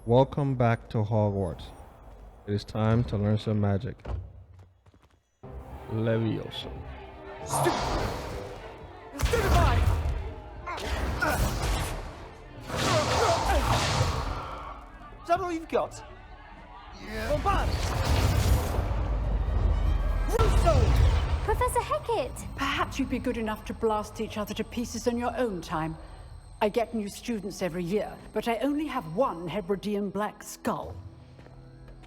Welcome back to Hogwarts. It is time to learn some magic. Levioso. Stupefy! Is that all you've got? Yeah. Bombard! Russo! Professor Hecat! Perhaps you'd be good enough to blast each other to pieces in your own time. I get new students every year, but I only have one Hebridean black skull.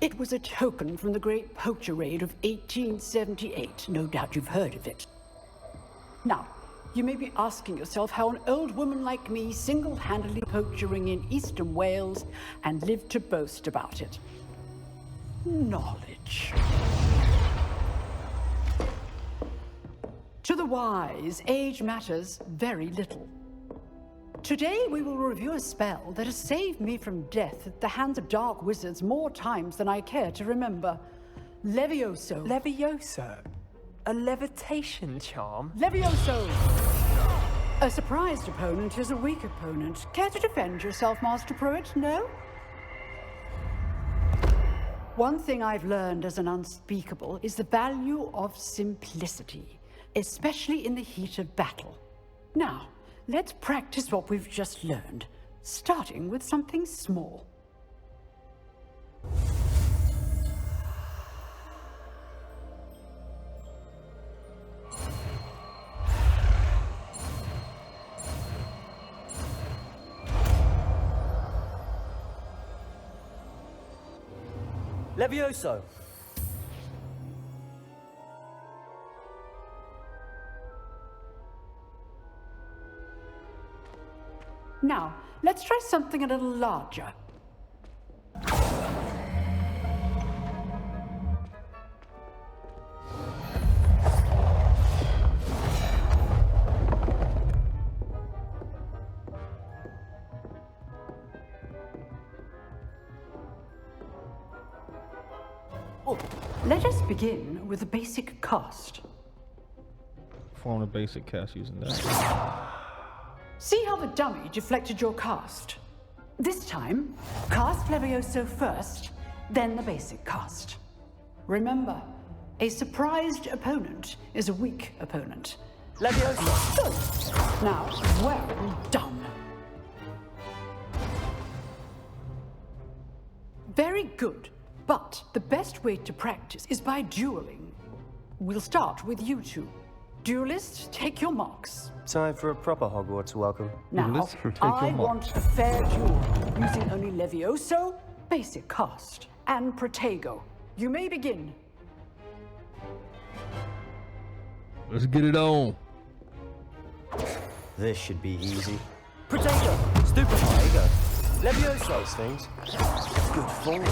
It was a token from the Great Poacher Raid of 1878. No doubt you've heard of it. Now, you may be asking yourself how an old woman like me single-handedly poached a ring in eastern Wales and lived to boast about it. Knowledge. To the wise, age matters very little. Today we will review a spell that has saved me from death at the hands of dark wizards more times than I care to remember. Levioso. Levioso? A levitation charm? Levioso! A surprised opponent is a weak opponent. Care to defend yourself, Master Pruitt? No? One thing I've learned as an unspeakable is the value of simplicity, especially in the heat of battle. Now, let's practice what we've just learned, starting with something small. Levioso! Now, let's try something a little larger. Let us begin with a basic cast. Perform a basic cast using that. See how the dummy deflected your cast? This time, cast Levioso first, then the basic cast. Remember, a surprised opponent is a weak opponent. Levioso! Good. Now, well done. Very good, but the best way to practice is by dueling. We'll start with you two. Duelists, take your marks. Time for a proper Hogwarts welcome. Now, Duelists, take your I marks. want a fair duel, using only Levioso, basic cast, and Protego. You may begin. Let's get it on. This should be easy. Protego! Stupefy! Levioso! Those things. Good form.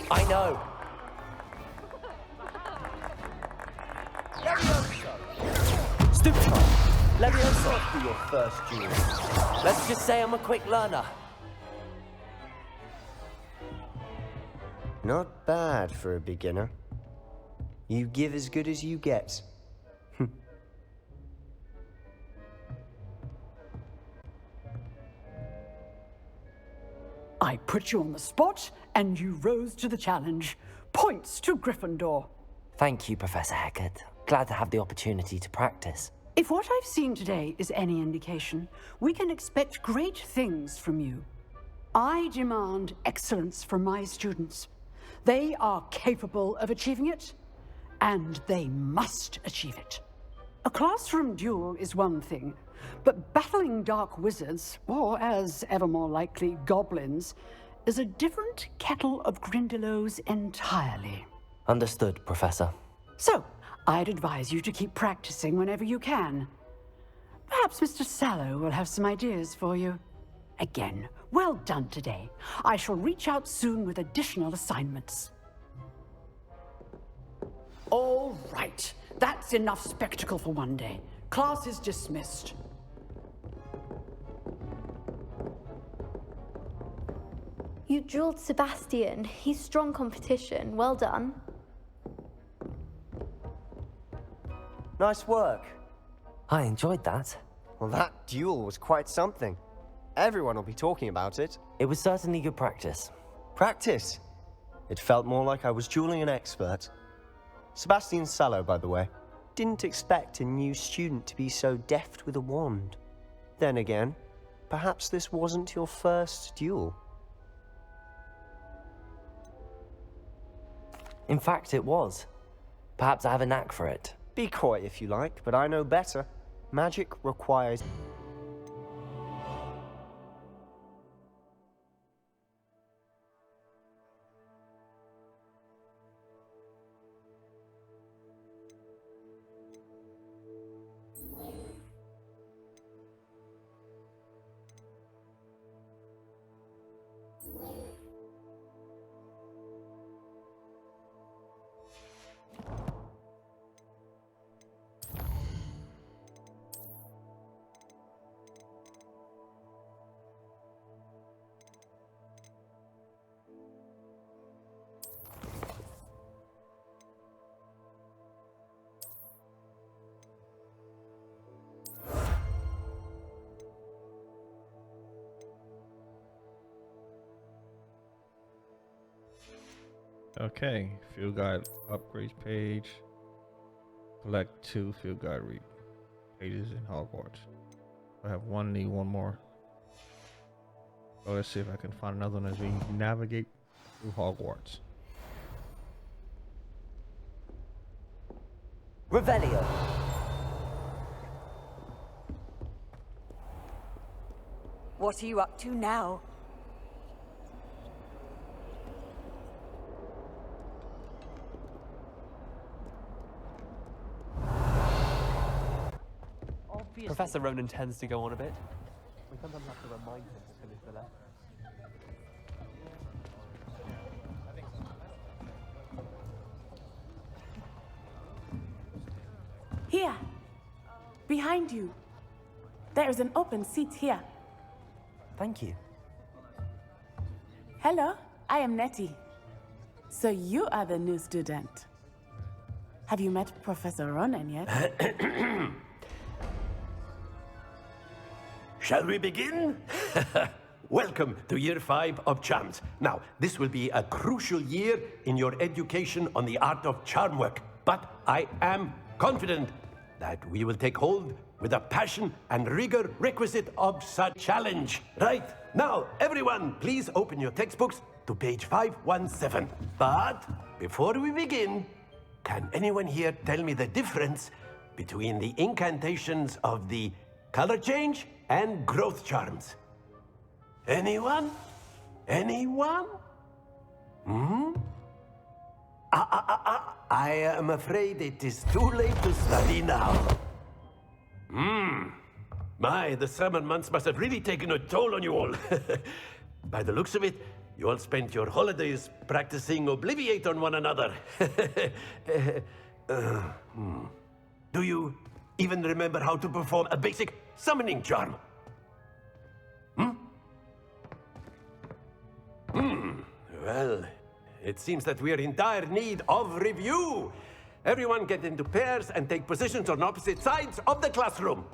I know! Levioso! Stupefy! Levioso! For your first duel. Let's just say I'm a quick learner. Not bad for a beginner. You give as good as you get. I put you on the spot, and you rose to the challenge. Points to Gryffindor. Thank you, Professor Hecat. Glad to have the opportunity to practice. If what I've seen today is any indication, we can expect great things from you. I demand excellence from my students. They are capable of achieving it, and they must achieve it. A classroom duel is one thing, but battling dark wizards, or as ever more likely, goblins, is a different kettle of Grindylows entirely. Understood, Professor. So, I'd advise you to keep practicing whenever you can. Perhaps Mr. Sallow will have some ideas for you. Again, well done today. I shall reach out soon with additional assignments. All right. That's enough spectacle for one day. Class is dismissed. You drilled Sebastian. He's strong competition. Well done. Nice work. I enjoyed that. Well, that duel was quite something. Everyone will be talking about it. It was certainly good practice. Practice. It felt more like I was dueling an expert. Sebastian Sallow, by the way. Didn't expect a new student to be so deft with a wand. Then again, perhaps this wasn't your first duel. In fact, it was. Perhaps I have a knack for it. Be coy if you like, but I know better. Magic requires... Okay, field guide upgrades page. Collect 2 field guide pages in Hogwarts. I have one, need one more. So let's see if I can find another one as we navigate through Hogwarts. Revelio. What are you up to now? Professor Ronan tends to go on a bit. We sometimes have to remind him to finish the lesson. Here, behind you. There is an open seat here. Thank you. Hello, I am Nettie. So you are the new student. Have you met Professor Ronan yet? Shall we begin? Welcome to Year 5 of Charms. Now, this will be a crucial year in your education on the art of charm work, but I am confident that we will take hold with the passion and rigor requisite of such challenge. Right, now, everyone, please open your textbooks to page 517. But before we begin, can anyone here tell me the difference between the incantations of the color change and growth charms? Anyone? Anyone? I am afraid it is too late to study now. My, the summer months must have really taken a toll on you all. By the looks of it, you all spent your holidays practicing Obliviate on one another. Do you even remember how to perform a basic summoning charm? Well, it seems that we are in dire need of review. Everyone get into pairs and take positions on opposite sides of the classroom.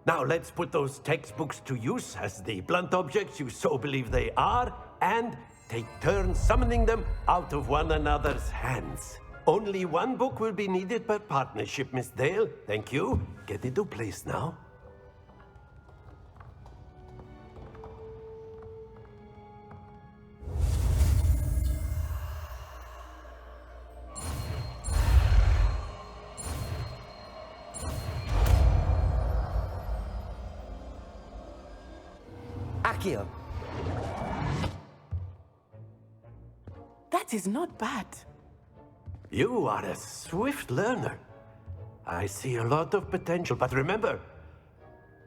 Now let's put those textbooks to use as the blunt objects you so believe they are, and take turns summoning them out of one another's hands. Only one book will be needed per partnership, Miss Dale. Thank you. Get into place now. Accio. That is not bad. You are a swift learner. I see a lot of potential, but remember,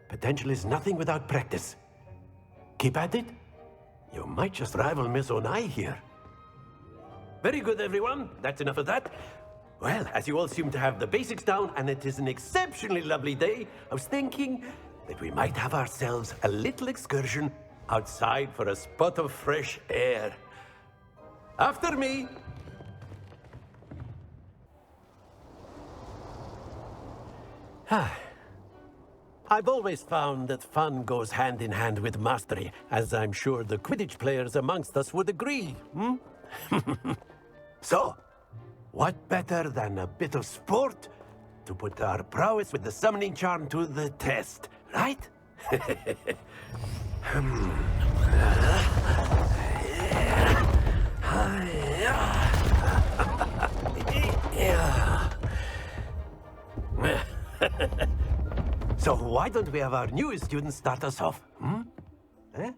potential is nothing without practice. Keep at it. You might just rival Miss Onai here. Very good, everyone. That's enough of that. Well, as you all seem to have the basics down, and it is an exceptionally lovely day, I was thinking that we might have ourselves a little excursion outside for a spot of fresh air. After me. I've always found that fun goes hand in hand with mastery, as I'm sure the Quidditch players amongst us would agree. So, what better than a bit of sport to put our prowess with the summoning charm to the test, right? So why don't we have our newest student start us off? Okay,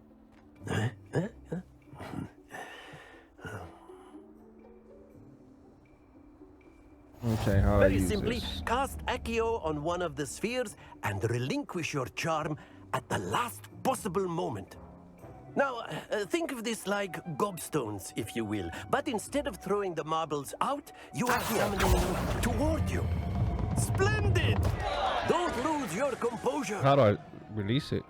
how do I Very use simply, this? cast Accio on one of the spheres and relinquish your charm at the last possible moment. Now, think of this like gobstones, if you will. But instead of throwing the marbles out, you are summoning them toward you. Splendid! Don't lose your composure. How do I release it?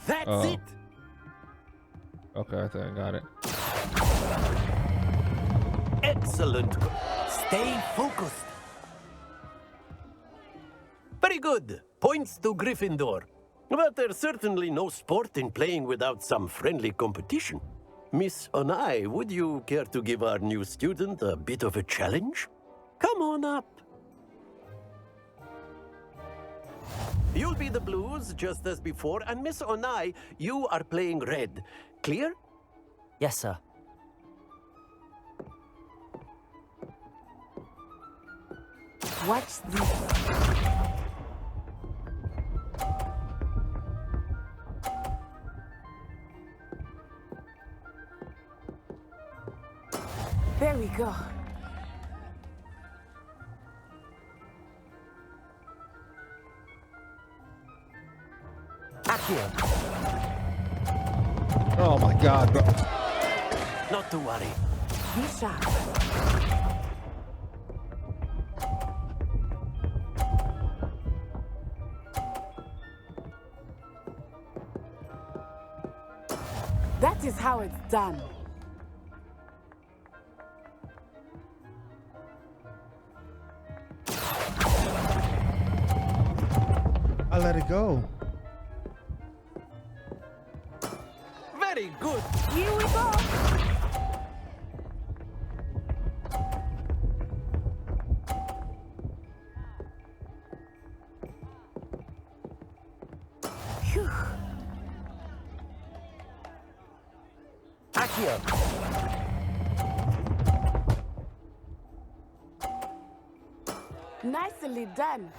That's it! Okay, I think I got it. Excellent. Stay focused. Very good. Points to Gryffindor. But there's certainly no sport in playing without some friendly competition. Miss Onai, would you care to give our new student a bit of a challenge? Come on up. You'll be the blues, just as before, and Miss Onai, you are playing red. Clear? Yes, sir. Watch this. There we go. Accio. Oh my god, bro. Not to worry. Be sharp. That is how it's done. I let it go. Very good. Here we go. Phew. Accio. Nicely done.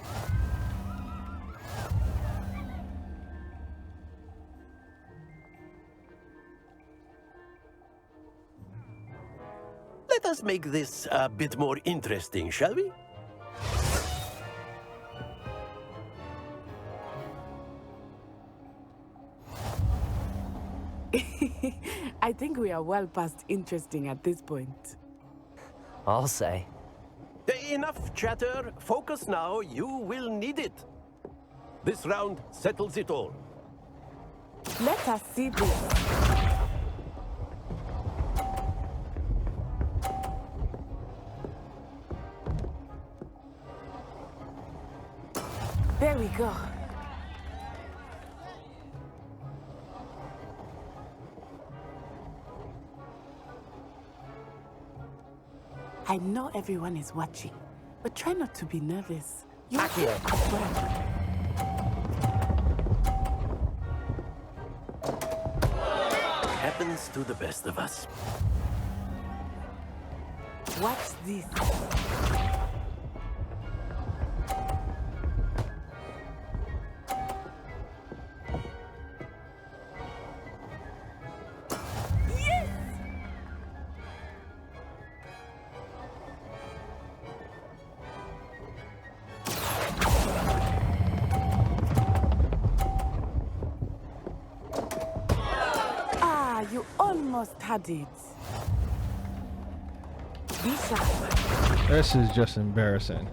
Let us make this a bit more interesting, shall we? I think we are well past interesting at this point. I'll say. Enough chatter. Focus now. You will need it. This round settles it all. Let us see this. There we go. I know everyone is watching, but try not to be nervous. You're here as well. Happens to the best of us. Watch this. You almost had it. Be sharp. This is just embarrassing.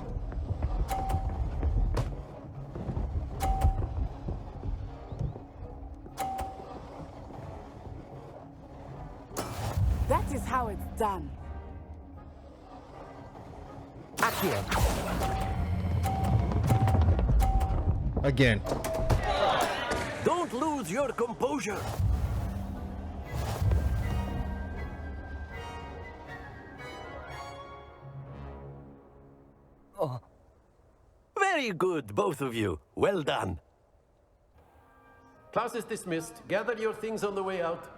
That is how it's done. Accio. Again. Don't lose your composure. Oh. Very good, both of you. Well done. Class is dismissed. Gather your things on the way out.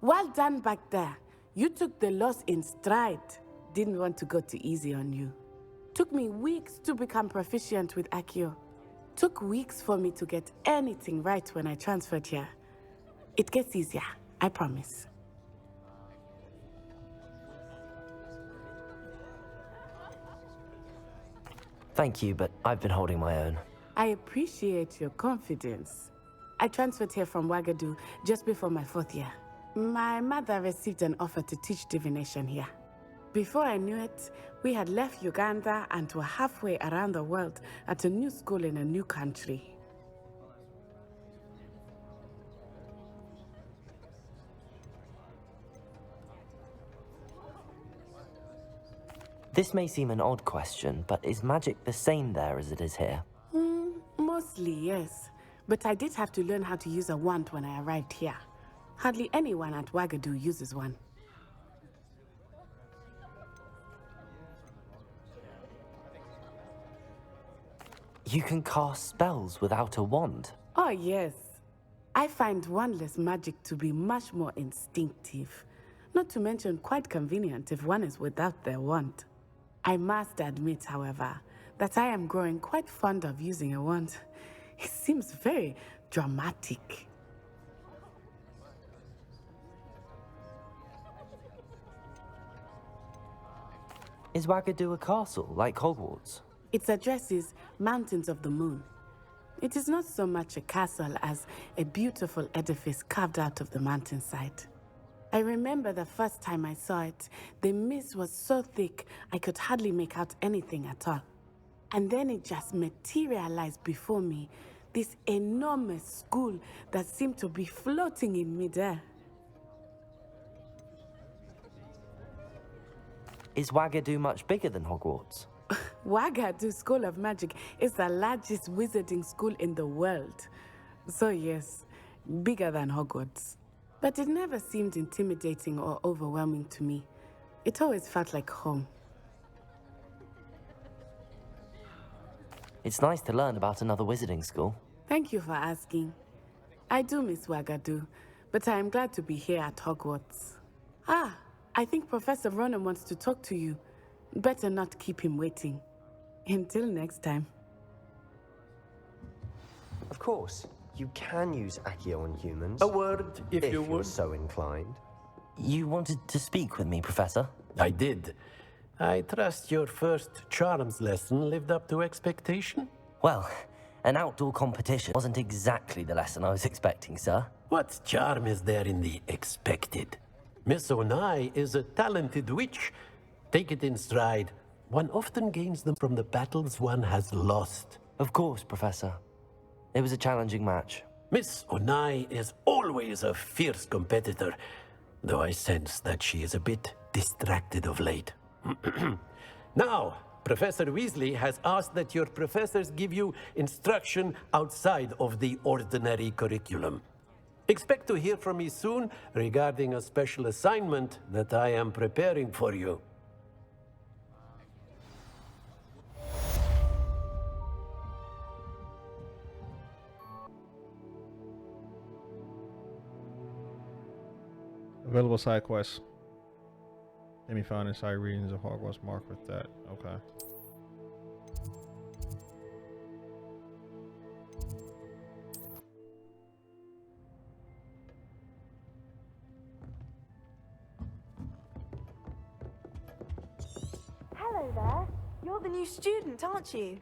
Well done back there. You took the loss in stride. Didn't want to go too easy on you. Took me weeks to become proficient with Accio. Took weeks for me to get anything right when I transferred here. It gets easier, I promise. Thank you, but I've been holding my own. I appreciate your confidence. I transferred here from Wagadu just before my 4th year. My mother received an offer to teach divination here. Before I knew it, we had left Uganda and were halfway around the world at a new school in a new country. This may seem an odd question, but is magic the same there as it is here? Mostly, yes. But I did have to learn how to use a wand when I arrived here. Hardly anyone at Wagadu uses one. You can cast spells without a wand? Oh, yes. I find wandless magic to be much more instinctive. Not to mention quite convenient if one is without their wand. I must admit, however, that I am growing quite fond of using a wand. It seems very dramatic. Is Wagadu a castle, like Hogwarts? Its address is Mountains of the Moon. It is not so much a castle as a beautiful edifice carved out of the mountainside. I remember the first time I saw it, the mist was so thick I could hardly make out anything at all. And then it just materialized before me, this enormous school that seemed to be floating in midair. Is Wagadu much bigger than Hogwarts? Wagadu School of Magic is the largest wizarding school in the world. So yes, bigger than Hogwarts. But it never seemed intimidating or overwhelming to me. It always felt like home. It's nice to learn about another wizarding school. Thank you for asking. I do miss Wagadu, but I am glad to be here at Hogwarts. Ah, I think Professor Ronan wants to talk to you. Better not keep him waiting. Until next time. Of course, you can use Accio on humans. A word, if you you're would. so inclined. You wanted to speak with me, Professor? I did. I trust your first charms lesson lived up to expectation? Well, an outdoor competition wasn't exactly the lesson I was expecting, sir. What charm is there in the expected? Miss Onai is a talented witch. Take it in stride. One often gains them from the battles one has lost. Of course, Professor. It was a challenging match. Miss Onai is always a fierce competitor, though I sense that she is a bit distracted of late. Now, Professor Weasley has asked that your professors give you instruction outside of the ordinary curriculum. Expect to hear from me soon regarding a special assignment that I am preparing for you. Available side quests. Let me find inside readings of Hogwarts. Mark with that. Okay. Hello there. You're the new student, aren't you?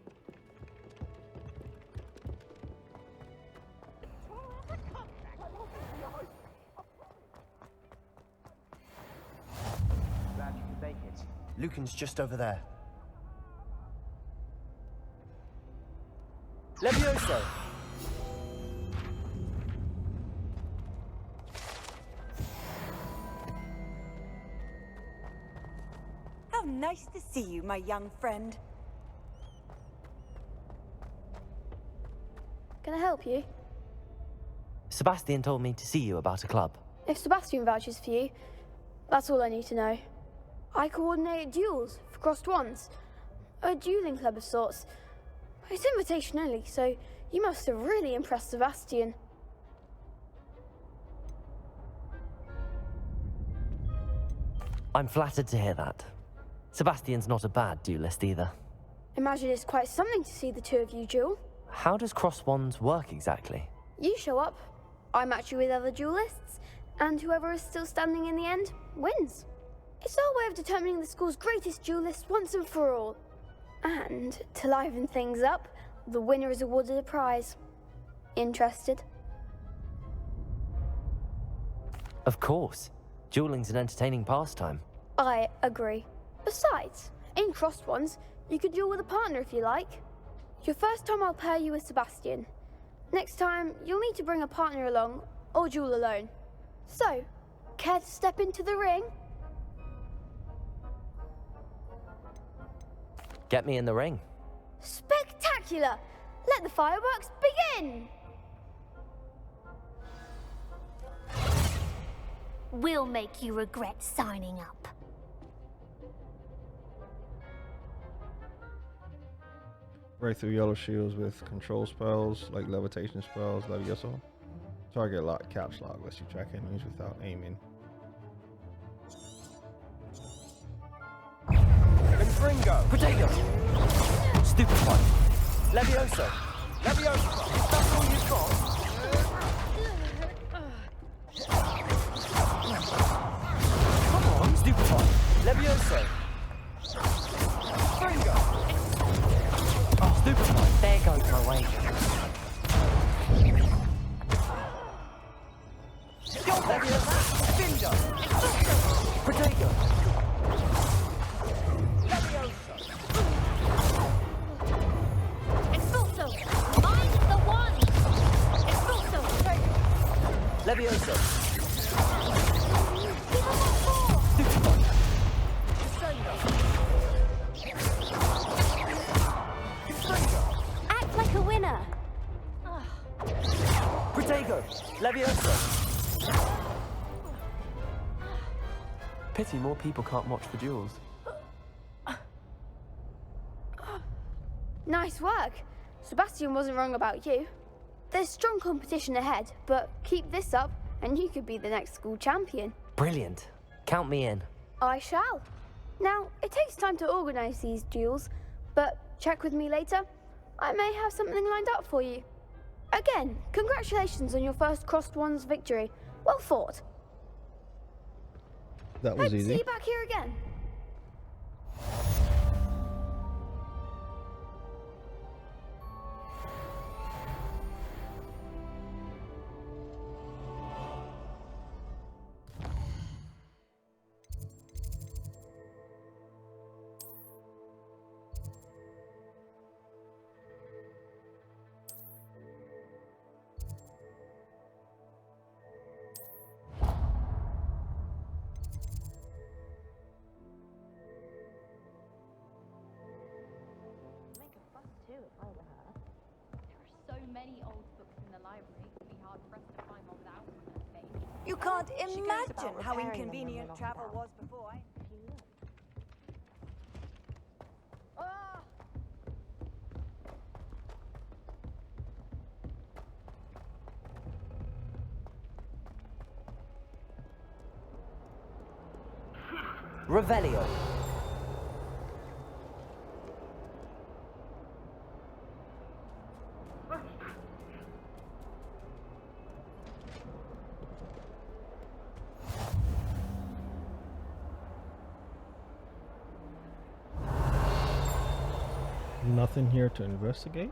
Glad you could make it. Lucan's just over there. Levioso! How nice to see you, my young friend. Can I help you? Sebastian told me to see you about a club. If Sebastian vouches for you, that's all I need to know. I coordinate duels for crossed wands. A dueling club of sorts. It's invitation only, so you must have really impressed Sebastian. I'm flattered to hear that. Sebastian's not a bad duelist either. Imagine it's quite something to see the two of you duel. How does cross wands work exactly? You show up, I match you with other duelists, and whoever is still standing in the end wins. It's our way of determining the school's greatest duelist once and for all. And to liven things up, the winner is awarded a prize. Interested? Of course. Dueling's an entertaining pastime. I agree. Besides, in crossed ones, you could duel with a partner if you like. Your first time I'll pair you with Sebastian. Next time, you'll need to bring a partner along, or duel alone. So, care to step into the ring? Get me in the ring. Spectacular! Let the fireworks begin! We'll make you regret signing up. Break through yellow shields with control spells like levitation spells, Levioso. Target lock, caps lock lets you track enemies without aiming. Confringo! Potato! Stupefy! Levioso! Levioso! Is that all you've got? Come on! Stupefy! Levioso! Confringo! Oh, stupefy! There goes my way. Levioso! Spindo! Potato! Levioso! Expulso! Mind the one! Expulso! Levioso! Stupefy! Act like a winner! Protego! Levioso! Pity more people can't watch the duels. Nice work. Sebastian wasn't wrong about you. There's strong competition ahead, but keep this up and you could be the next school champion. Brilliant. Count me in. I shall. Now, it takes time to organise these duels, but check with me later. I may have something lined up for you. Again, congratulations on your first crossed wands victory. Well fought. That was Hope to see easy. you back here again. You can't imagine how inconvenient travel was before I... Revelio. Nothing here to investigate.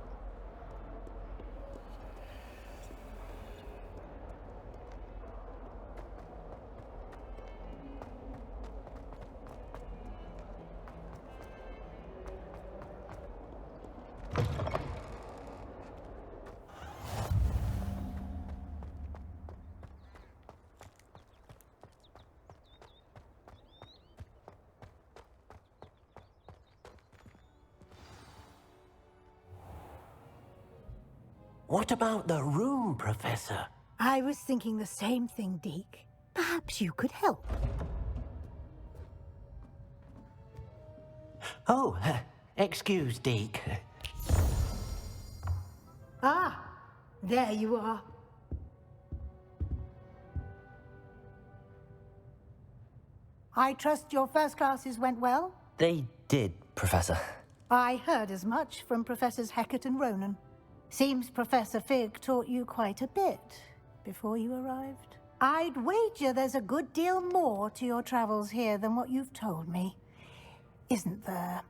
What about the room, Professor? I was thinking the same thing, Deke. Perhaps you could help. Oh, excuse, Deke. Ah, there you are. I trust your first classes went well? They did, Professor. I heard as much from Professors Hecat and Ronan. Seems Professor Fig taught you quite a bit before you arrived. I'd wager there's a good deal more to your travels here than what you've told me. Isn't there?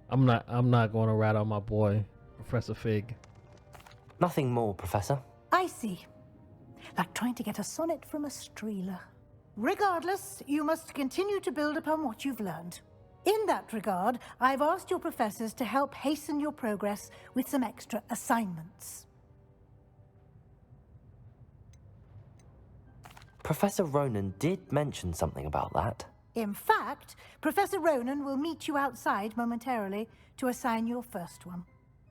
I'm not going to rat on my boy, Professor Fig. Nothing more, Professor. I see. Like trying to get a sonnet from a streeler. Regardless, you must continue to build upon what you've learned. In that regard, I've asked your professors to help hasten your progress with some extra assignments. Professor Ronan did mention something about that. In fact, Professor Ronan will meet you outside momentarily to assign your first one.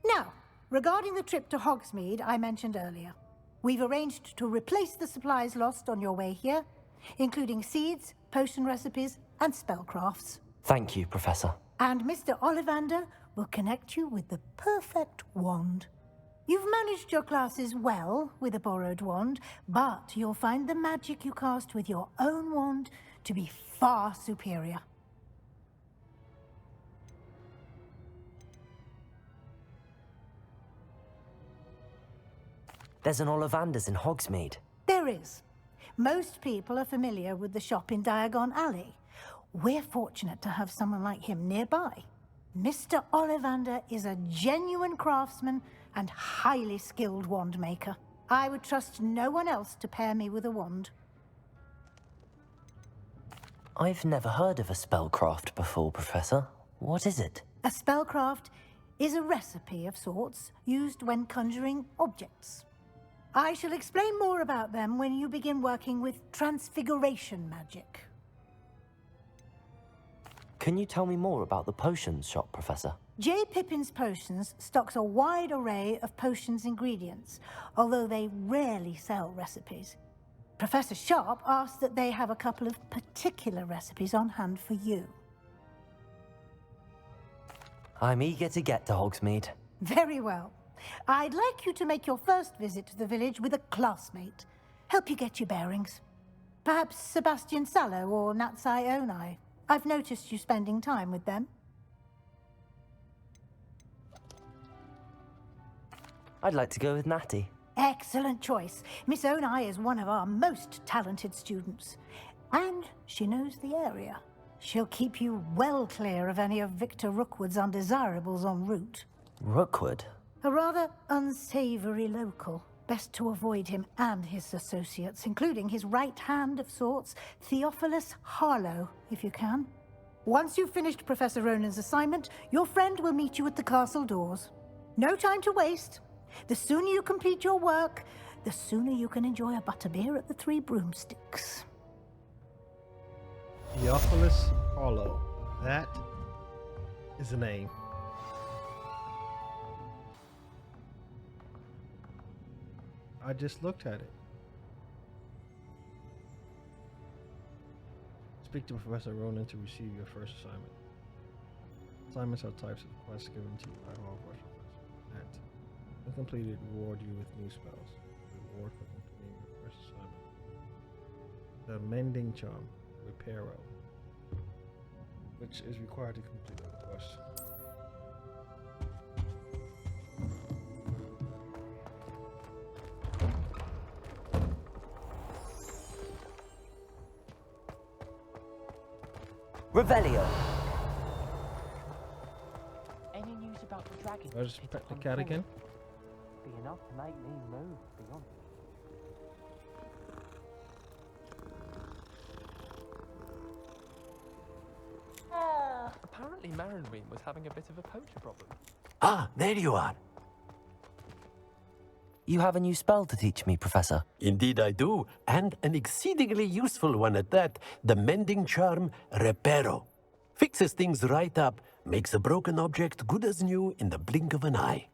Now, regarding the trip to Hogsmeade I mentioned earlier, we've arranged to replace the supplies lost on your way here, including seeds, potion recipes, and spellcrafts. Thank you, Professor. And Mr. Ollivander will connect you with the perfect wand. You've managed your classes well with a borrowed wand, but you'll find the magic you cast with your own wand to be far superior. There's an Ollivander's in Hogsmeade. There is. Most people are familiar with the shop in Diagon Alley. We're fortunate to have someone like him nearby. Mr. Ollivander is a genuine craftsman and highly skilled wand maker. I would trust no one else to pair me with a wand. I've never heard of a spellcraft before, Professor. What is it? A spellcraft is a recipe of sorts used when conjuring objects. I shall explain more about them when you begin working with transfiguration magic. Can you tell me more about the potions shop, Professor? J. Pippin's Potions stocks a wide array of potions ingredients, although they rarely sell recipes. Professor Sharp asked that they have a couple of particular recipes on hand for you. I'm eager to get to Hogsmeade. Very well. I'd like you to make your first visit to the village with a classmate. Help you get your bearings. Perhaps Sebastian Sallow or Natsai Onai. I've noticed you spending time with them. I'd like to go with Natty. Excellent choice. Miss Onai is one of our most talented students. And she knows the area. She'll keep you well clear of any of Victor Rookwood's undesirables en route. Rookwood? A rather unsavory local. Best to avoid him and his associates, including his right hand of sorts, Theophilus Harlow, if you can. Once you've finished Professor Ronan's assignment, your friend will meet you at the castle doors. No time to waste. The sooner you complete your work, the sooner you can enjoy a butterbeer at the Three Broomsticks. Theophilus Harlow. That is a name. I just looked at it. Speak to Professor Ronan to receive your first assignment. Assignments are types of quests given to you by Hogwarts professor. At when completed, reward you with new spells. Reward for completing your first assignment. The Mending Charm, Reparo, which is required to complete the quest. Revelio. Any news about the dragon? I just pet the cat again. Be enough to make me move beyond. Apparently Marinween was having a bit of a poacher problem. Ah, there you are. You have a new spell to teach me, Professor. Indeed I do, and an exceedingly useful one at that, the Mending Charm Reparo. Fixes things right up, makes a broken object good as new in the blink of an eye.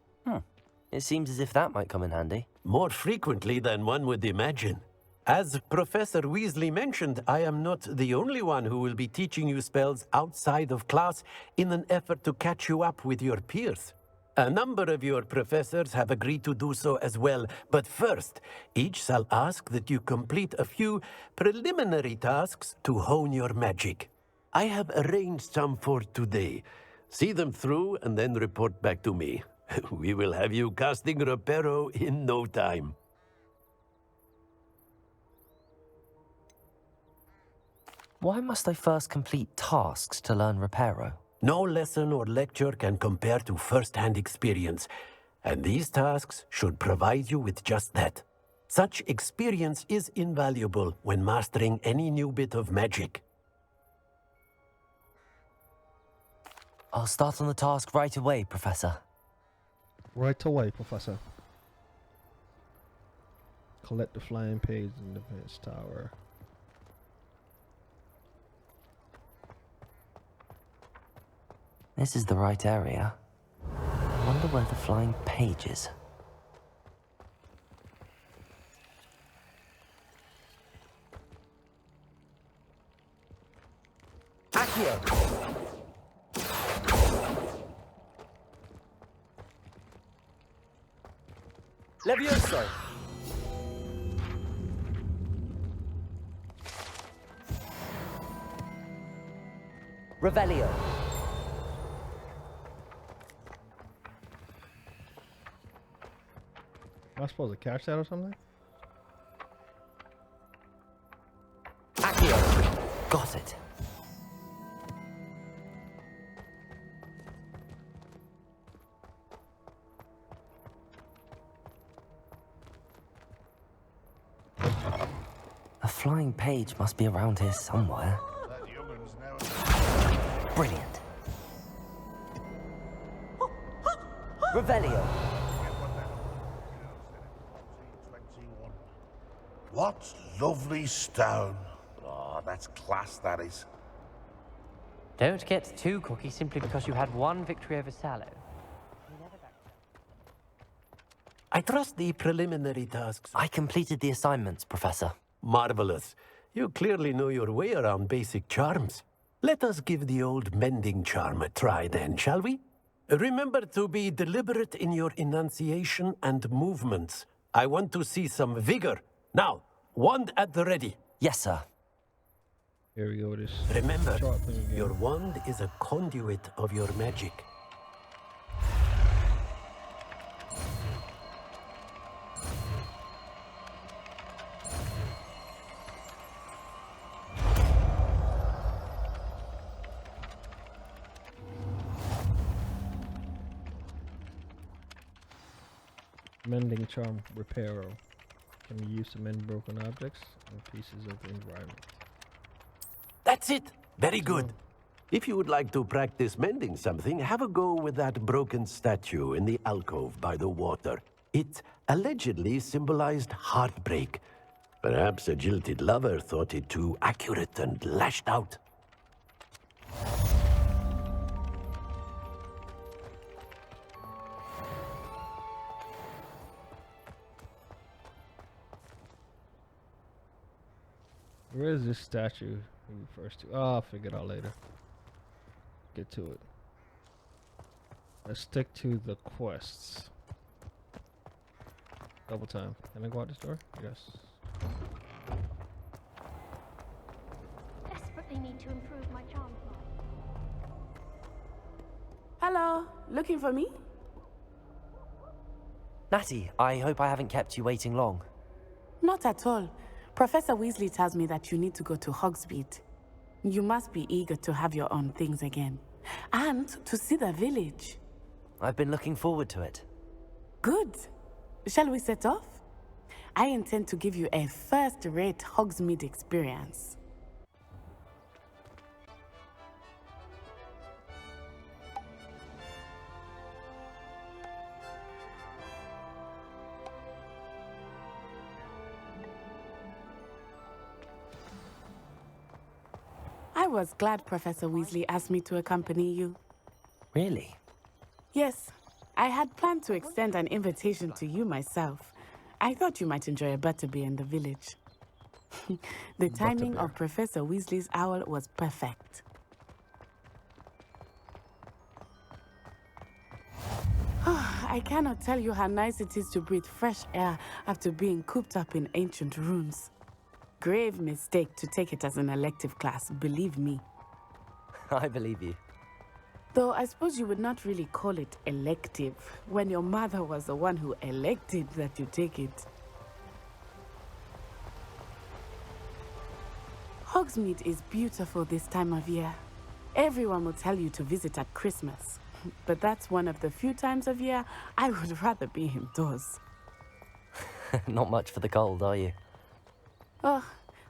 It seems as if that might come in handy. More frequently than one would imagine. As Professor Weasley mentioned, I am not the only one who will be teaching you spells outside of class in an effort to catch you up with your peers. A number of your professors have agreed to do so as well, but first, each shall ask that you complete a few preliminary tasks to hone your magic. I have arranged some for today. See them through and then report back to me. We will have you casting Reparo in no time. Why must I first complete tasks to learn Reparo? No lesson or lecture can compare to first-hand experience, and these tasks should provide you with just that. Such experience is invaluable when mastering any new bit of magic. I'll start on the task right away, Professor. Right away, Professor. Collect the flying page in the defense tower. This is the right area. I wonder where the flying page is. Accio! Levioso! Revelio. Am I supposed to catch that or something? Accio. Got it. A flying page must be around here somewhere. Brilliant. Revelio. What lovely stone. Oh, that's class, that is. Don't get too cocky simply because you had one victory over Sallow. I trust the preliminary tasks. I completed the assignments, Professor. Marvelous. You clearly know your way around basic charms. Let us give the old mending charm a try then, shall we? Remember to be deliberate in your enunciation and movements. I want to see some vigor. Now, wand at the ready. Yes, sir. Here we go. This. Remember, your wand is a conduit of your magic. Mending charm reparo can be used to mend broken objects and pieces of the environment. That's it. Very good. If you would like to practice mending something, have a go with that broken statue in the alcove by the water. It allegedly symbolized heartbreak. Perhaps a jilted lover thought it too accurate and lashed out. Where is this statue he refers to? Oh, I'll figure it out later. Get to it. Let's stick to the quests. Double time. Can I go out this door? Yes. Desperately need to improve my charm. Hello, looking for me? Natty, I hope I haven't kept you waiting long. Not at all. Professor Weasley tells me that you need to go to Hogsmeade. You must be eager to have your own things again. And to see the village. I've been looking forward to it. Good. Shall we set off? I intend to give you a first-rate Hogsmeade experience. I I was glad Professor Weasley asked me to accompany you. Really? Yes, I had planned to extend an invitation to you myself. I thought you might enjoy a butterbeer in the village. The timing of Professor Weasley's owl was perfect. I cannot tell you how nice it is to breathe fresh air after being cooped up in ancient rooms. Grave mistake to take it as an elective class, believe me. I believe you. Though I suppose you would not really call it elective when your mother was the one who elected that you take it. Hogsmeade is beautiful this time of year. Everyone will tell you to visit at Christmas. But that's one of the few times of year I would rather be indoors. Not much for the cold, are you? Oh,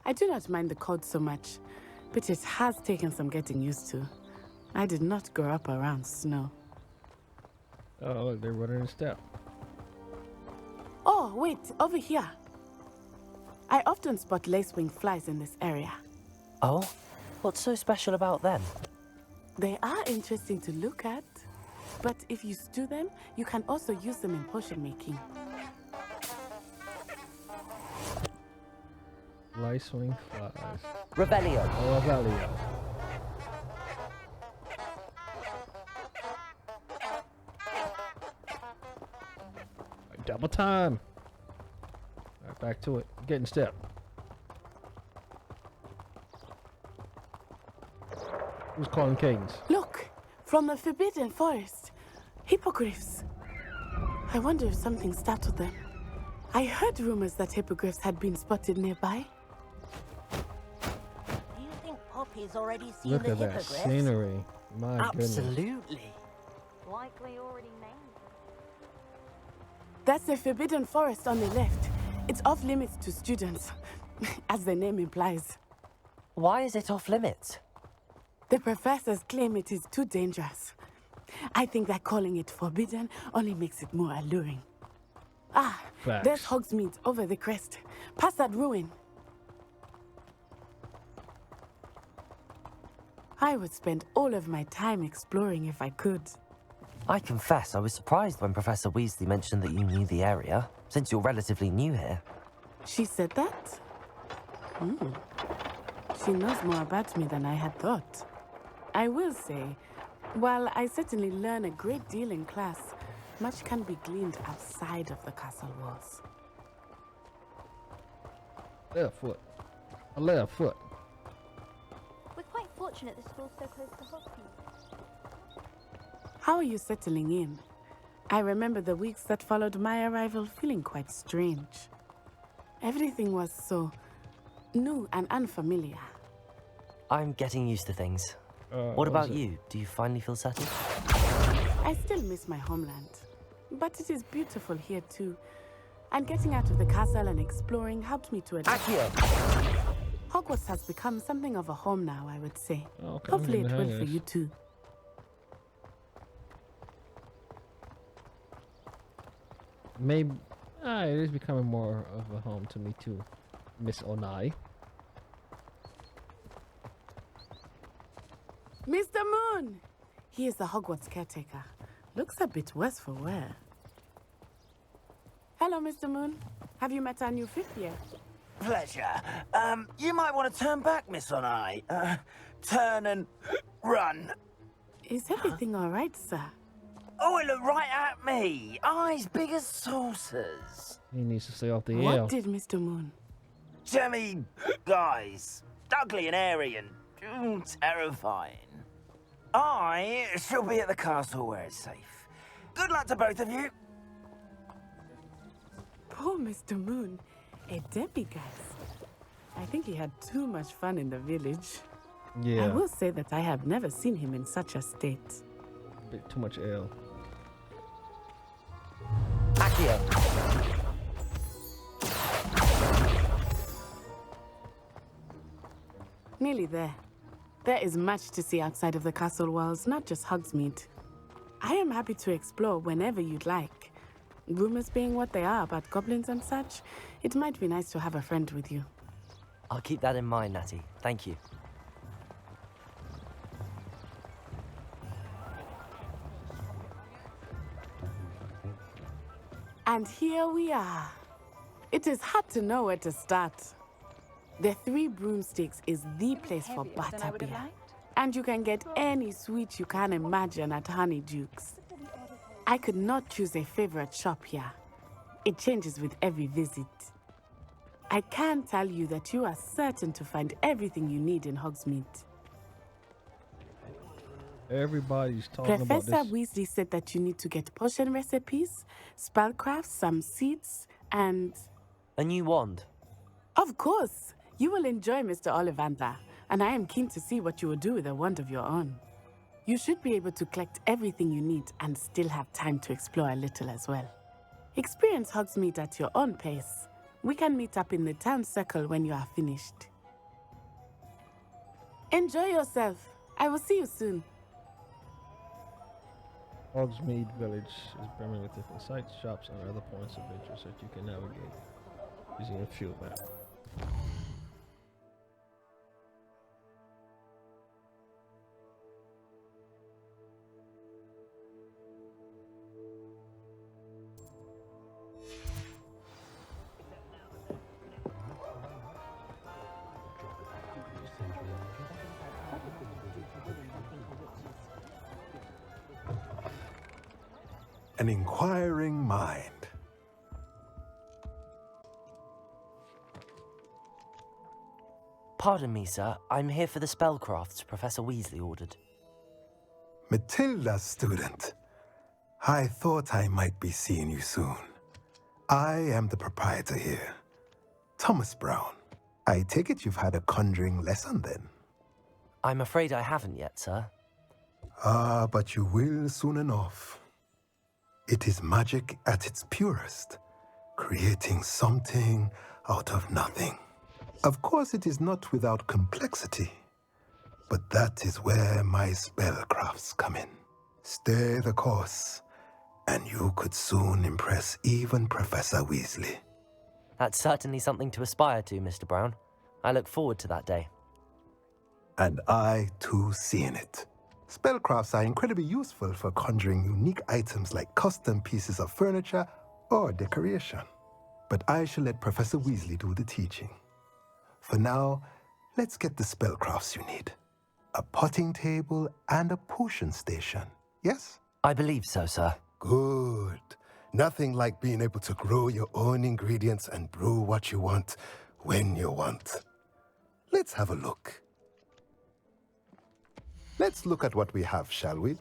I do not mind the cold so much, but it has taken some getting used to. I did not grow up around snow. Oh, look, they're running in step. Oh, wait, over here. I often spot lacewing flies in this area. Oh? What's so special about them? They are interesting to look at, but if you stew them, you can also use them in potion making. Lacewing flies. Revelio. Oh, Revelio. Double time. All right, back to it. Get in step. Who's calling cadence? Look, from the Forbidden Forest. Hippogriffs. I wonder if something startled them. I heard rumors that hippogriffs had been spotted nearby. Do you think Poppy's already seen Look the at that hippogriffs? scenery. My goodness. Absolutely. Likely already named. That's the Forbidden Forest on the left. It's off limits to students, as the name implies. Why is it off limits? The professors claim it is too dangerous. I think that calling it forbidden only makes it more alluring. Ah, Facts. there's Hogsmeade over the crest. Past that ruin. I would spend all of my time exploring if I could. I confess I was surprised when Professor Weasley mentioned that you knew the area, since you're relatively new here. She said that? She knows more about me than I had thought. I will say, while I certainly learn a great deal in class, much can be gleaned outside of the castle walls. Left foot. A left foot. We're quite fortunate the school's so close to Hogwarts. How are you settling in? I remember the weeks that followed my arrival feeling quite strange. Everything was so new and unfamiliar. I'm getting used to things. What about you? Do you finally feel settled? I still miss my homeland, but it is beautiful here too. And getting out of the castle and exploring helped me to adapt. Hogwarts has become something of a home now, I would say. Okay, Hopefully it will for you too. Maybe it is becoming more of a home to me too, Miss Onai. Mr. Moon! He is the Hogwarts caretaker. Looks a bit worse for wear. Hello, Mr. Moon. Have you met our new fifth year? Pleasure. You might want to turn back, Miss Onai. Turn and run. Is everything all right, sir? Oh, it looked right at me. Eyes big as saucers. He needs to stay off the What air. did Mr. Moon? Jemmy guys. Ugly and airy and terrifying. I shall be at the castle where it's safe. Good luck to both of you. Poor Mr. Moon. A demigod. I think he had too much fun in the village. Yeah. I will say that I have never seen him in such a state. A bit too much ale. Accio. Nearly there. There is much to see outside of the castle walls, not just Hogsmeade. I am happy to explore whenever you'd like. Rumors being what they are about goblins and such, it might be nice to have a friend with you. I'll keep that in mind, Natty. Thank you. And here we are. It is hard to know where to start. The Three Broomsticks is the place for butterbeer. And you can get any sweet you can imagine at Honeyduke's. I could not choose a favorite shop here. It changes with every visit. I can tell you that you are certain to find everything you need in Hogsmeade. Everybody's talking Professor about this. Weasley said that you need to get potion recipes, spellcrafts, some seeds, and... A new wand. Of course! You will enjoy Mr. Ollivander, and I am keen to see what you will do with a wand of your own. You should be able to collect everything you need and still have time to explore a little as well. Experience Hogsmeade at your own pace. We can meet up in the town circle when you are finished. Enjoy yourself. I will see you soon. Hogsmeade Village is brimming with different sites, shops, and other points of interest that you can navigate using a field map. An inquiring mind. Pardon me, sir. I'm here for the spellcrafts Professor Weasley ordered. Matilda, student. I thought I might be seeing you soon. I am the proprietor here, Thomas Brown. I take it you've had a conjuring lesson then? I'm afraid I haven't yet, sir. Ah, but you will soon enough. It is magic at its purest, creating something out of nothing. Of course, it is not without complexity, but that is where my spellcrafts come in. Stay the course, and you could soon impress even Professor Weasley. That's certainly something to aspire to, Mr. Brown. I look forward to that day. And I, too, see in it. Spellcrafts are incredibly useful for conjuring unique items like custom pieces of furniture or decoration. But I shall let Professor Weasley do the teaching. For now, let's get the spellcrafts you need. A potting table and a potion station, yes? I believe so, sir. Good. Nothing like being able to grow your own ingredients and brew what you want when you want. Let's have a look. Let's look at what we have, shall we?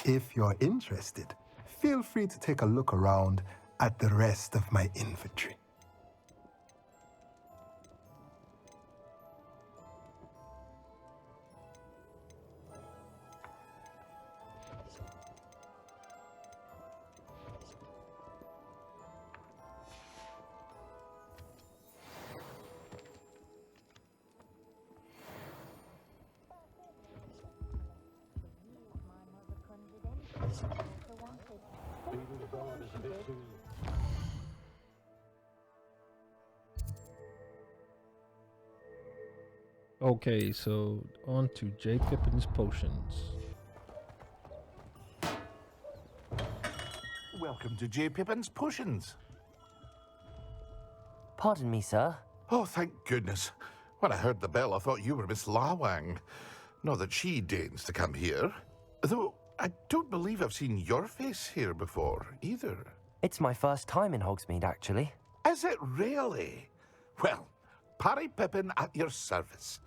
If you're interested, feel free to take a look around at the rest of my inventory. Okay, so on to J. Pippin's potions. Welcome to J. Pippin's Potions. Pardon me, sir. Oh, thank goodness. When I heard the bell, I thought you were Miss Lawang. Not that she deigns to come here. Though I don't believe I've seen your face here before, either. It's my first time in Hogsmeade, actually. Is it really? Well, Parry Pippin at your service.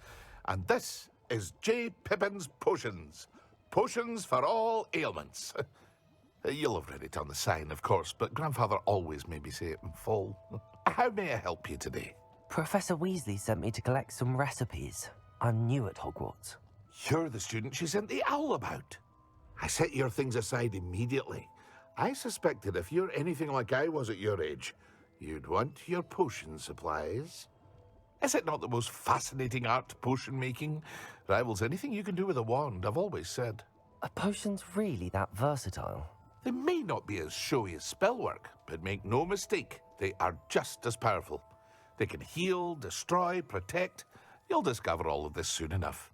And this is J. Pippin's Potions. Potions for all ailments. You'll have read it on the sign, of course, but Grandfather always made me say it in full. How may I help you today? Professor Weasley sent me to collect some recipes. I'm new at Hogwarts. You're the student she sent the owl about. I set your things aside immediately. I suspected if you're anything like I was at your age, you'd want your potion supplies. Is it not the most fascinating art, potion making? Rivals anything you can do with a wand, I've always said. Are potions really that versatile? They may not be as showy as spellwork, but make no mistake, they are just as powerful. They can heal, destroy, protect, You'll discover all of this soon enough.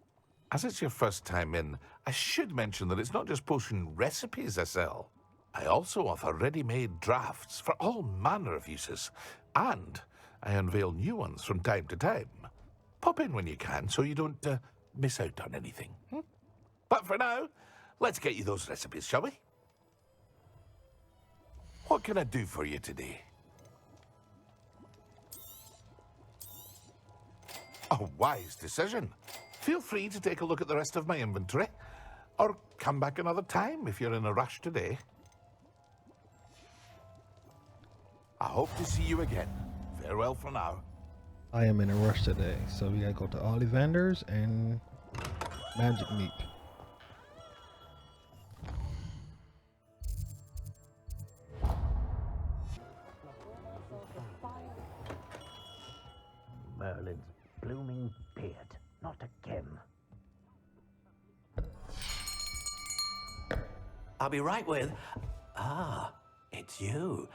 As it's your first time in, I should mention that it's not just potion recipes I sell. I also offer ready-made drafts for all manner of uses, and I unveil new ones from time to time. Pop in when you can so you don't miss out on anything. But for now, let's get you those recipes, shall we? What can I do for you today? A wise decision. Feel free to take a look at the rest of my inventory, or come back another time if you're in a rush today. I hope to see you again. Farewell for now. I am in a rush today, so we gotta go to Ollivander's and Magic Meep. Merlin's blooming beard. Not again. I'll be right with... Ah, it's you.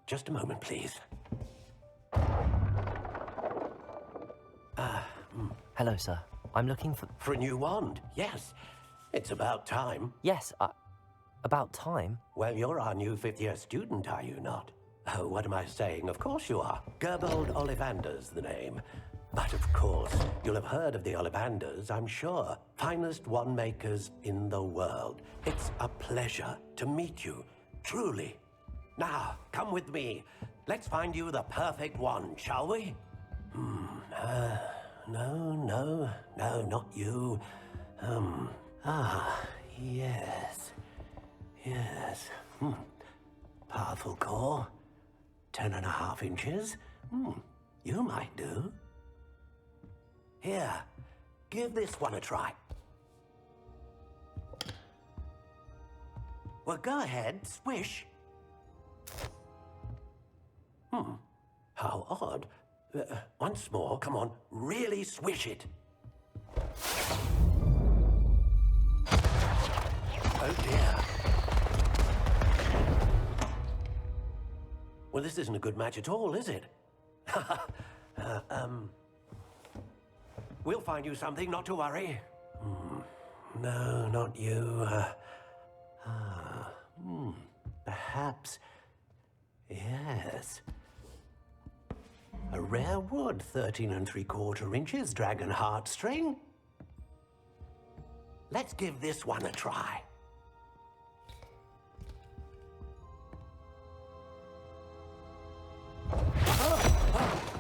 Just a moment, please. Hello, sir. I'm looking for... For a new wand, yes. It's about time. Yes, about time? Well, you're our new fifth-year student, are you not? Oh, what am I saying? Of course you are. Gerbold Ollivander's the name. But of course, you'll have heard of the Ollivanders, I'm sure. Finest wand makers in the world. It's a pleasure to meet you, truly. Now, come with me. Let's find you the perfect wand, shall we? No, not you. Yes. Powerful core. 10.5 inches. You might do. Here, give this one a try. Well, go ahead, swish. How odd. Once more, come on, really swish it. Oh dear. Well, this isn't a good match at all, is it? We'll find you something, not to worry. No, not you. Perhaps... Yes. A rare wood, 13 3/4 inches, dragon heartstring. Let's give this one a try.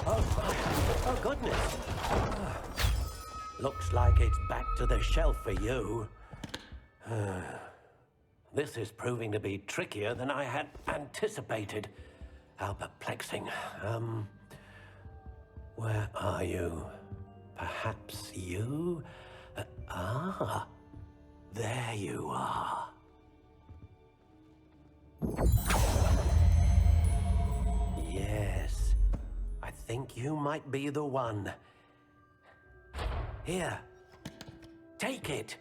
Oh, goodness. Looks like it's back to the shelf for you. This is proving to be trickier than I had anticipated. How perplexing. Where are you? Perhaps you? There you are. Yes, I think you might be the one. Here, take it.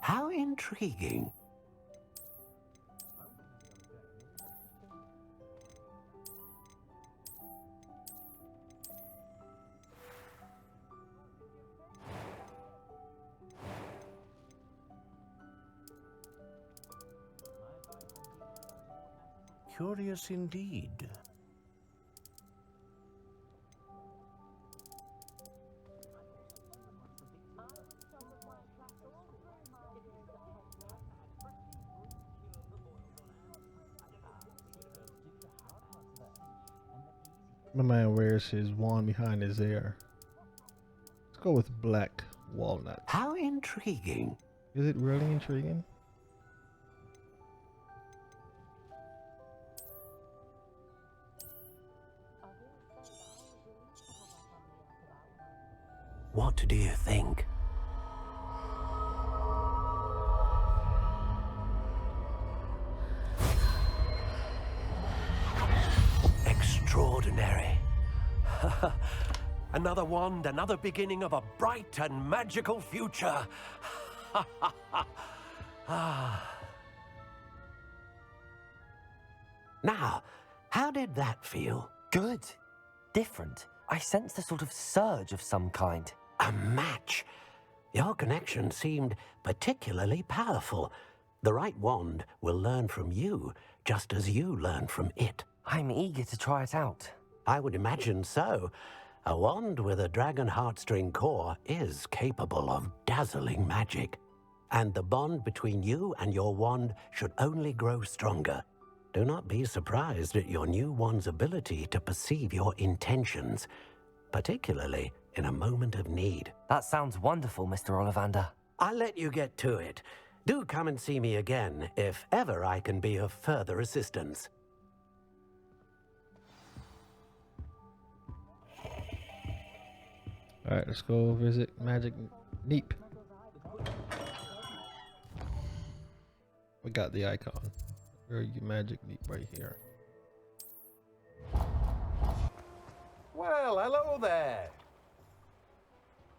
How intriguing. Curious indeed. My man wears his wand behind his ear. Let's go with black walnut. How intriguing. Is it really intriguing? What do you think? Extraordinary. Another wand, another beginning of a bright and magical future. Now, how did that feel? Good. Different. I sensed a sort of surge of some kind. A match. Your connection seemed particularly powerful. The right wand will learn from you, just as you learn from it. I'm eager to try it out. I would imagine so. A wand with a dragon heartstring core is capable of dazzling magic. And the bond between you and your wand should only grow stronger. Do not be surprised at your new wand's ability to perceive your intentions, particularly in a moment of need. That sounds wonderful, Mr. Ollivander. I'll let you get to it. Do come and see me again if ever I can be of further assistance. Alright, let's go visit Magic Neep. We got the icon. Where are you, Magic Neep? Right here. Well, hello there.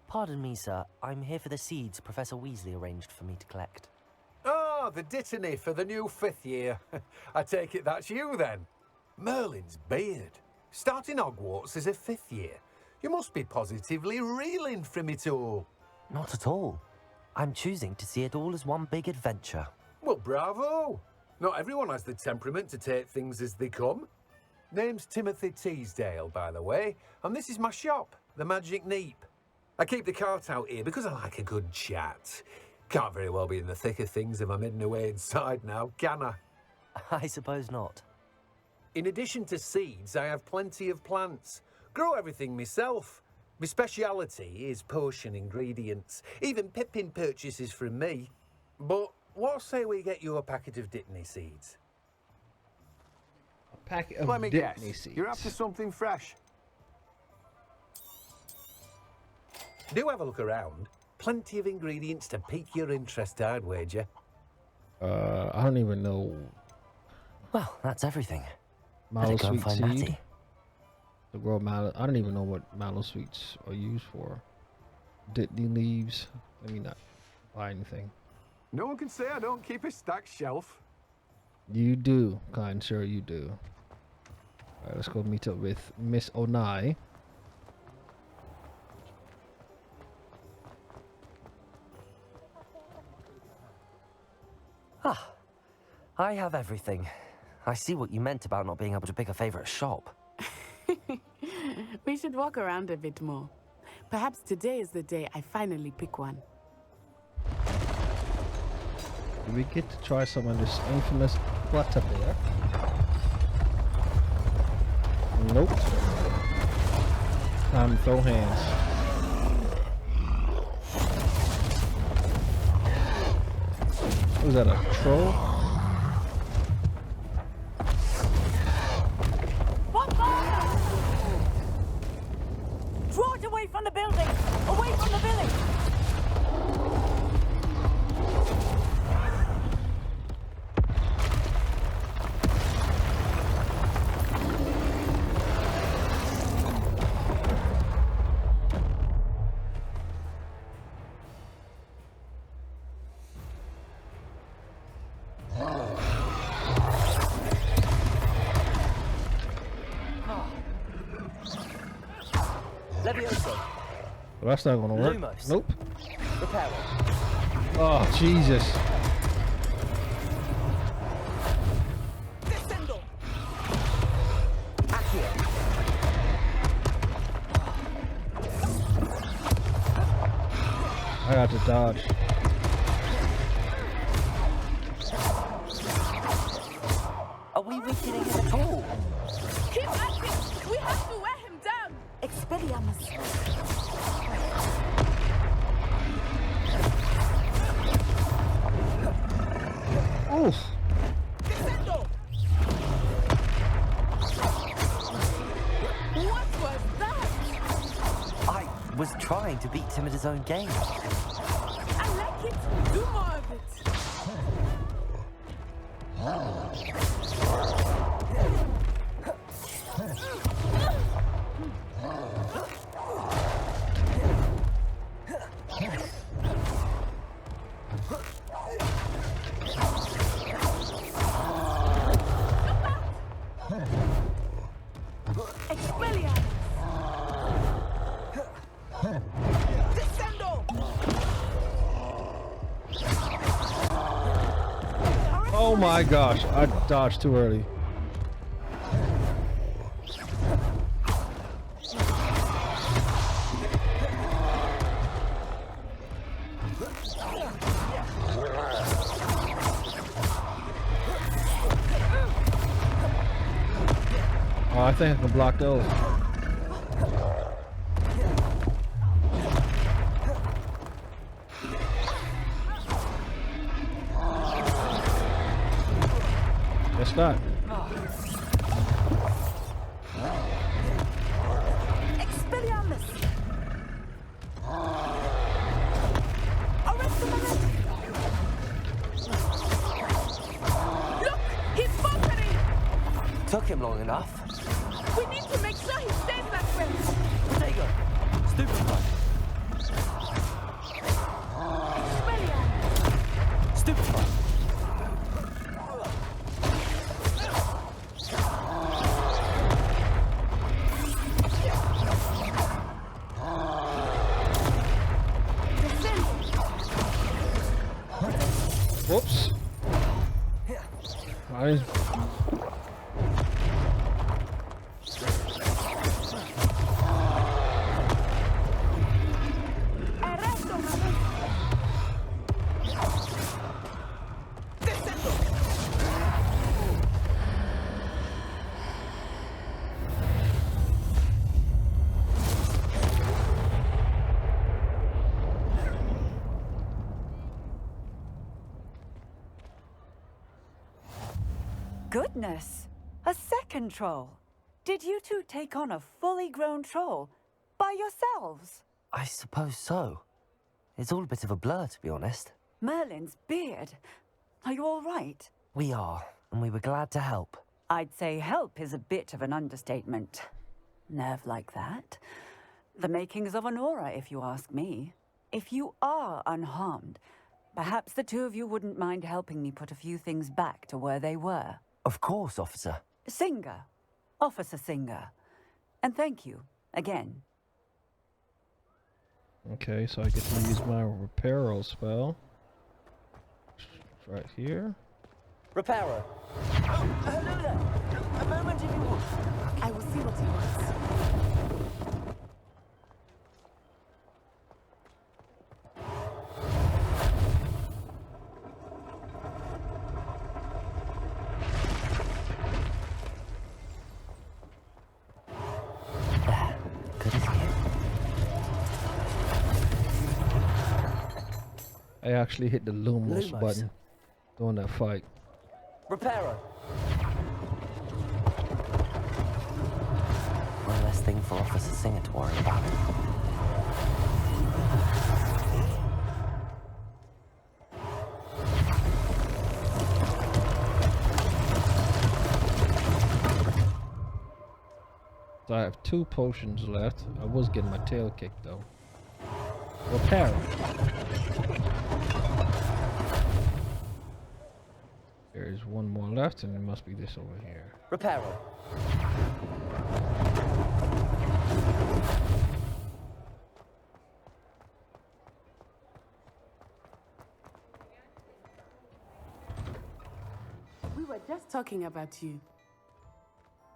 Pardon me, sir. I'm here for the seeds Professor Weasley arranged for me to collect. Oh, the dittany for the new 5th year. I take it that's you then. Merlin's beard. Starting Hogwarts as a 5th year. You must be positively reeling from it all. Not at all. I'm choosing to see it all as one big adventure. Well, bravo. Not everyone has the temperament to take things as they come. Name's Timothy Teasdale, by the way, and this is my shop, the Magic Neep. I keep the cart out here because I like a good chat. Can't very well be in the thick of things if I'm hidden away inside now, can I? I suppose not. In addition to seeds, I have plenty of plants. Grow everything myself. My speciality is potion ingredients. Even Pippin purchases from me. But what say we get you a packet of Dittany seeds? A packet of Let me guess. seeds. You're after something fresh. Do have a look around. Plenty of ingredients to pique your interest, I'd wager. I don't even know. Well, that's everything. Mallow Better go and sweet find seed. Matty. To grow mallow. I don't even know what mallow sweets are used for. Dittany leaves. Let me not buy anything. No one can say I don't keep a stacked shelf. You do, kind sir, you do. Alright, let's go meet up with Miss Onai. Ah, I have everything. I see what you meant about not being able to pick a favorite shop. We should walk around a bit more. Perhaps today is the day I finally pick one. Do we get to try some of this infamous butterbeer? Nope. Time to throw hands. Was that, a troll? What fire? Draw it away from the building! Away from the village! Well, that's not gonna work. Lumos. Nope. Repair. Oh, Jesus. Descendo! Accio. I got to dodge. Are we weakening him at all? Keep acting! We have to wear him down! Expelliarmus! Oof. Descendo! What was that? I was trying to beat him at his own game. I like it! Do more of it! Expelliarmus! Descendo! Oh my gosh, I dodged too early. Oh, I think I can block those. Guess not. Expelliarmus! Look! He's faltering! Took him long enough. We need to make sure he stays that way! Potato! Stupefy! Stupefy! Whoops. I Goodness! A second troll! Did you two take on a fully grown troll by yourselves? I suppose so. It's all a bit of a blur, to be honest. Merlin's beard. Are you all right? We are, and we were glad to help. I'd say help is a bit of an understatement. Nerve like that. The makings of an aura, if you ask me. If you are unharmed, perhaps the two of you wouldn't mind helping me put a few things back to where they were. Of course, officer. Singer. Officer Singer. And thank you, again. okay, so I get to use my reparo spell. Right here. Repairer. Oh, hello there. A moment if you would. I will see what he wants. I actually hit the Lumos Lumos. button during that fight. Repairer. One less thing for Officer Singer to worry about. So I have 2 potions left. I was getting my tail kicked though. Repair. There's one more left, and it must be this over here. Repairer. We were just talking about you.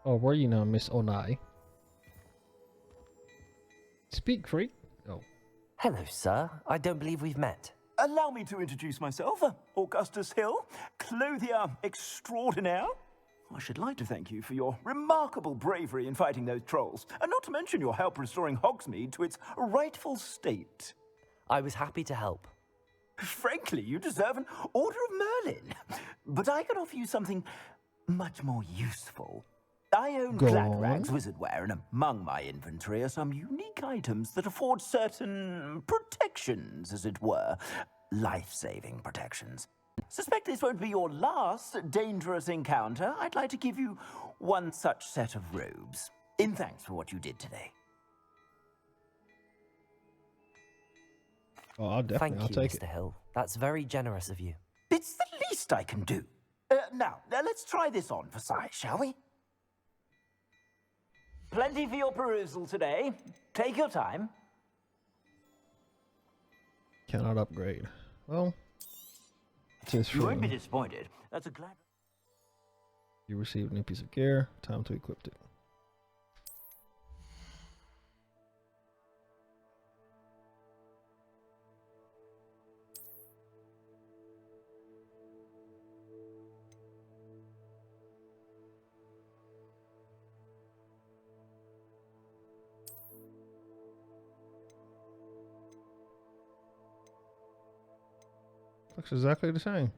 Oh, were you now, Miss Onai? Speak, freak. Oh. Hello, sir. I don't believe we've met. Allow me to introduce myself, Augustus Hill, clothier extraordinaire. I should like to thank you for your remarkable bravery in fighting those trolls, and not to mention your help restoring Hogsmeade to its rightful state. I was happy to help. Frankly, you deserve an Order of Merlin. But I can offer you something much more useful. I own Go Glackrags Wizardware, and among my inventory are some unique items that afford certain protections, as it were. Life-saving protections. Suspect this won't be your last dangerous encounter. I'd like to give you one such set of robes, in thanks for what you did today. Oh, I'll definitely. Thank you, I'll take Mr. it. Hill. That's very generous of you. It's the least I can do. Now, let's try this on for size, shall we? Plenty for your perusal today. Take your time. Cannot upgrade. Well, it says You won't be from disappointed. That's a glad. you received a new piece of gear. Time to equip it. Looks exactly the same.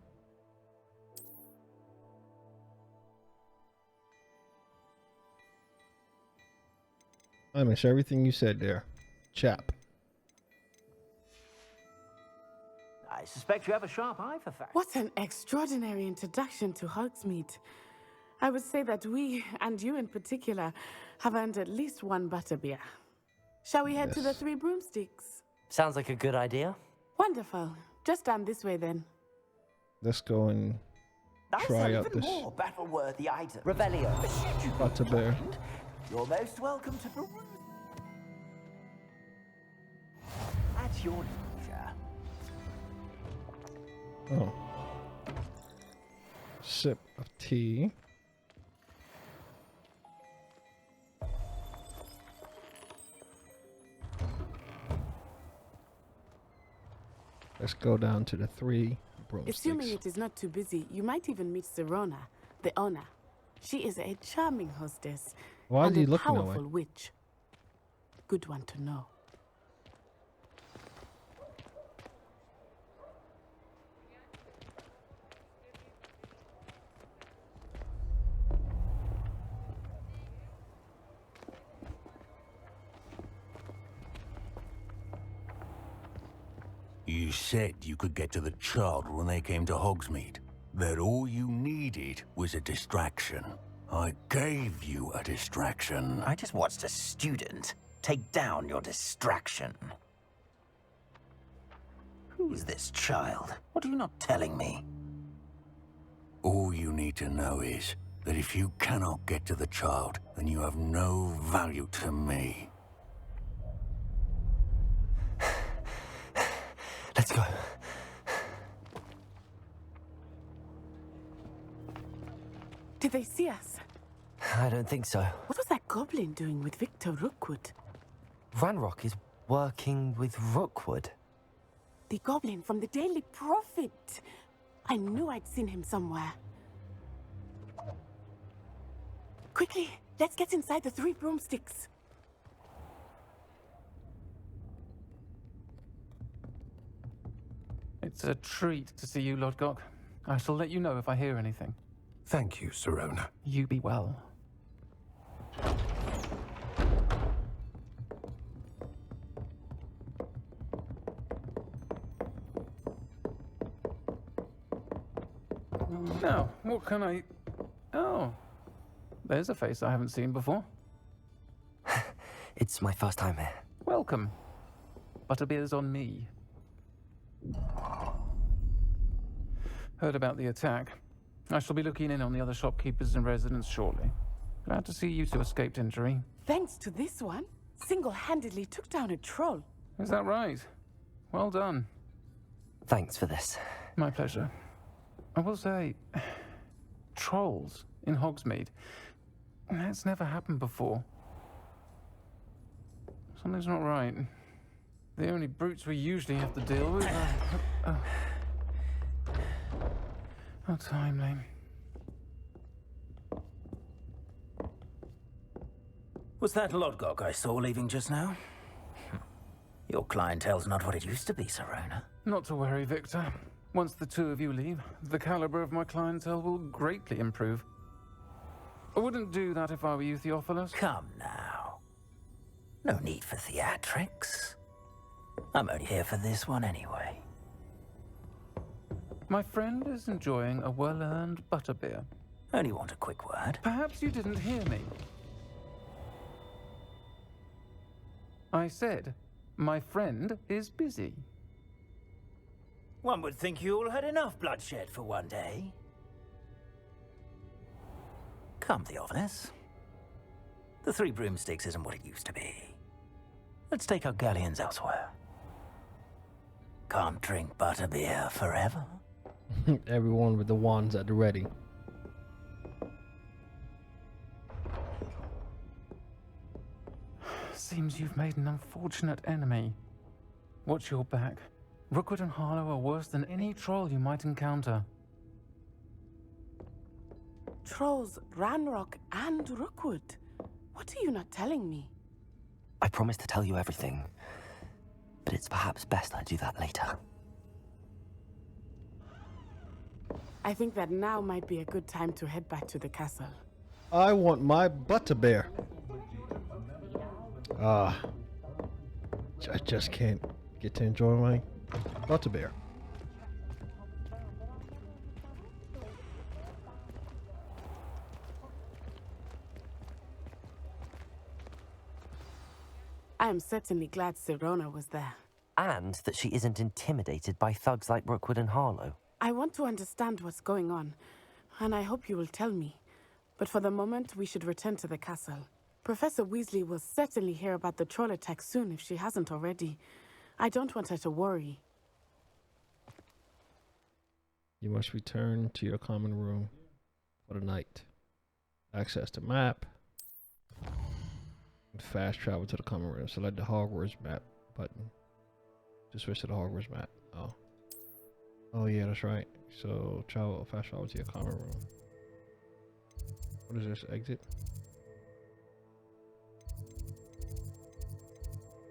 I miss everything you said there, chap. I suspect you have a sharp eye for facts. What an extraordinary introduction to Hogsmeade. I would say that we, and you in particular, have earned at least one butterbeer. Shall we head to the Three Broomsticks? Sounds like a good idea. Wonderful. Just down this way then. Let's go and try out even this more battle-worthy items. Revelio. butterbeer. You're most welcome to peruse. At your leisure. Oh. Sip of tea. Let's go down to the Three Broomsticks. Assuming it is not too busy, you might even meet Serona, the owner. She is a charming hostess. Why and is he a looking that way? powerful witch. Good one to know. You said you could get to the child when they came to Hogsmeade. That all you needed was a distraction. I gave you a distraction. I just watched a student take down your distraction. Who is this child? What are you not telling me? All you need to know is that if you cannot get to the child, then you have no value to me. Let's go. Did they see us? I don't think so. What was that goblin doing with Victor Rookwood? Ranrock is working with Rookwood. The goblin from the Daily Prophet. I knew I'd seen him somewhere. Quickly, let's get inside the Three Broomsticks. It's a treat to see you, Lodgok. I shall let you know if I hear anything. Thank you, Serona. You be well. Now, what can I... Oh, there's a face I haven't seen before. It's my first time here. Welcome. Butterbeer's on me. Heard about the attack. I shall be looking in on the other shopkeepers and residents shortly. Glad to see you two escaped injury. Thanks to this one, single-handedly took down a troll. Is that right? Well done. Thanks for this. My pleasure. I will say, trolls in Hogsmeade. That's never happened before. Something's not right. The only brutes we usually have to deal with are... How timely. Was that Lodgok I saw leaving just now? Your clientele's not what it used to be, Serona. Not to worry, Victor. Once the two of you leave, the caliber of my clientele will greatly improve. I wouldn't do that if I were you, Theophilus. Come now. No need for theatrics. I'm only here for this one anyway. My friend is enjoying a well-earned butterbeer. Only want a quick word. Perhaps you didn't hear me. I said, my friend is busy. One would think you all had enough bloodshed for one day. Come, Theophilus. The Three Broomsticks isn't what it used to be. Let's take our galleons elsewhere. Can't drink butterbeer forever. Everyone with the wands at the ready. Seems you've made an unfortunate enemy. Watch your back. Rookwood and Harlow are worse than any troll you might encounter. Trolls, Ranrock, and Rookwood. What are you not telling me? I promise to tell you everything, but it's perhaps best I do that later. I think that now might be a good time to head back to the castle. I want my butterbeer. I just can't get to enjoy my butterbeer. I am certainly glad Sirona was there. And that she isn't intimidated by thugs like Rookwood and Harlow. I want to understand what's going on, and I hope you will tell me. But for the moment, we should return to the castle. Professor Weasley will certainly hear about the troll attack soon if she hasn't already. I don't want her to worry. You must return to your common room for the night. Access the map. Fast travel to the common room. Select the Hogwarts map button to switch to the Hogwarts map. Oh yeah, that's right. So fast travel to your common room. What is this? Exit?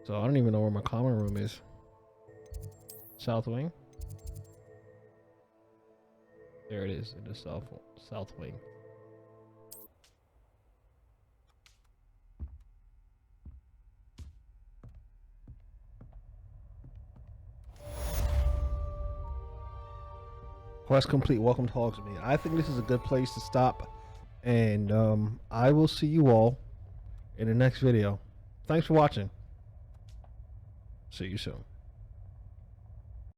So I don't even know where my common room is. South wing. There it is, in the south wing. Quest complete. Welcome to Hogsmeade. I think this is a good place to stop, and I will see you all in the next video. Thanks for watching. See you soon.